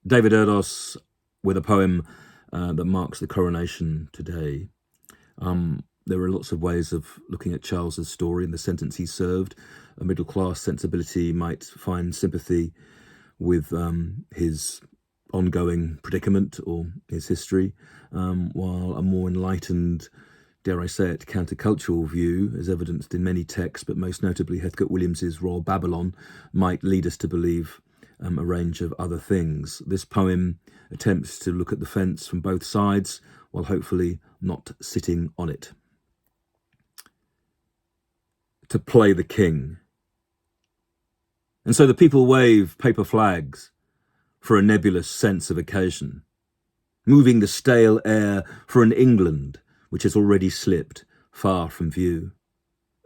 David Erdos with a poem that marks the coronation today. There are lots of ways of looking at Charles's story and the sentence he served. A middle-class sensibility might find sympathy with his ongoing predicament or his history, while a more enlightened, dare I say it, countercultural view, as evidenced in many texts, but most notably Heathcote Williams's Royal Babylon, might lead us to believe a range of other things. This poem attempts to look at the fence from both sides, while hopefully not sitting on it. To play the king. And so the people wave paper flags for a nebulous sense of occasion, moving the stale air for an England which has already slipped far from view,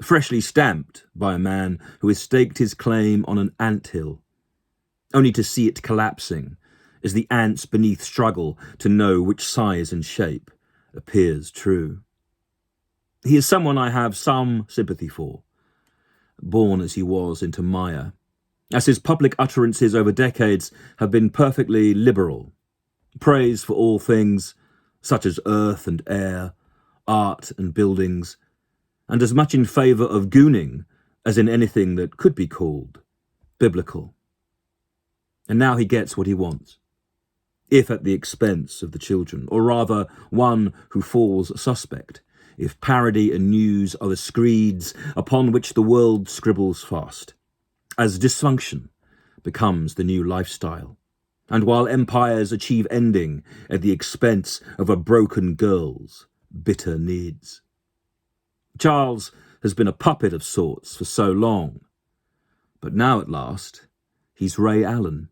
freshly stamped by a man who has staked his claim on an anthill, only to see it collapsing as the ants beneath struggle to know which size and shape appears true. He is someone I have some sympathy for, born as he was into mire, as his public utterances over decades have been perfectly liberal, praise for all things, such as earth and air, art and buildings, and as much in favour of gooning as in anything that could be called biblical. And now he gets what he wants, if at the expense of the children, or rather one who falls suspect, if parody and news are the screeds upon which the world scribbles fast, as dysfunction becomes the new lifestyle, and while empires achieve ending at the expense of a broken girl's bitter needs. Charles has been a puppet of sorts for so long, but now at last he's Ray Allen,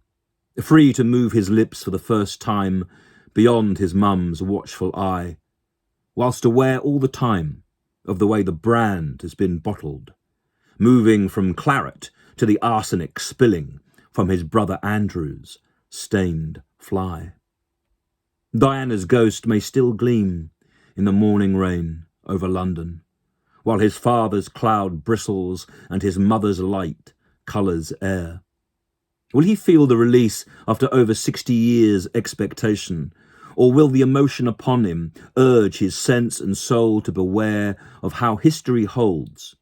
free to move his lips for the first time beyond his mum's watchful eye, whilst aware all the time of the way the brand has been bottled, moving from claret to the arsenic spilling from his brother Andrew's stained fly. Diana's ghost may still gleam in the morning rain over London, while his father's cloud bristles and his mother's light colours air. Will he feel the release after over 60 years' expectation, or will the emotion upon him urge his sense and soul to beware of how history holds,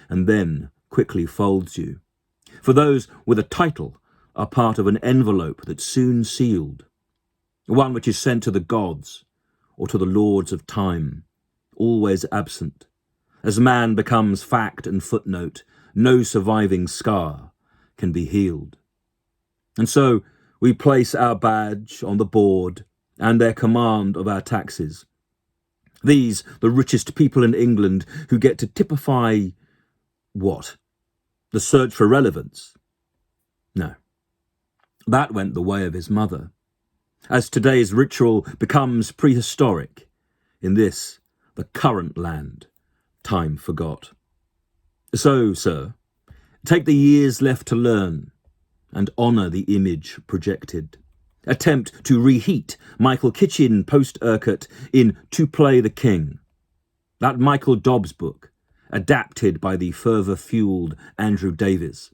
and then quickly folds you? For those with a title are part of an envelope that's soon sealed, one which is sent to the gods or to the lords of time, always absent. As man becomes fact and footnote, no surviving scar can be healed. And so we place our badge on the board and their command of our taxes. These, the richest people in England, who get to typify what? The search for relevance? No. That went the way of his mother, as today's ritual becomes prehistoric in this, the current land, time forgot. So, sir, take the years left to learn and honour the image projected. Attempt to reheat Michael Kitchen post-Urquhart in To Play the King, that Michael Dobbs book, adapted by the fervour-fuelled Andrew Davies.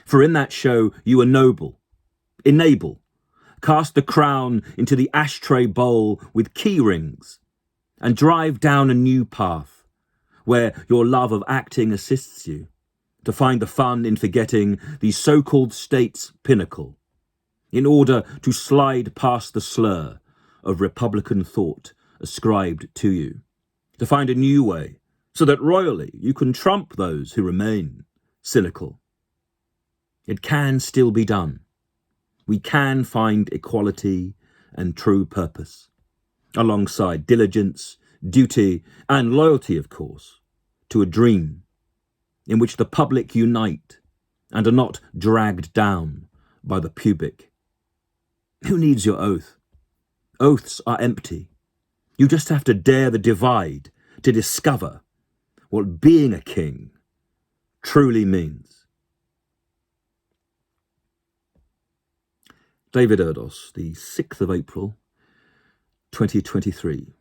For in that show you are noble, enable, cast the crown into the ashtray bowl with key rings, and drive down a new path, where your love of acting assists you to find the fun in forgetting the so-called state's pinnacle, in order to slide past the slur of Republican thought ascribed to you, to find a new way, so that royally you can trump those who remain cynical. It can still be done. We can find equality and true purpose, alongside diligence, duty, and loyalty, of course, to a dream in which the public unite and are not dragged down by the pubic. Who needs your oath? Oaths are empty. You just have to dare the divide to discover what being a king truly means. David Erdos, the 6th of April, 2023.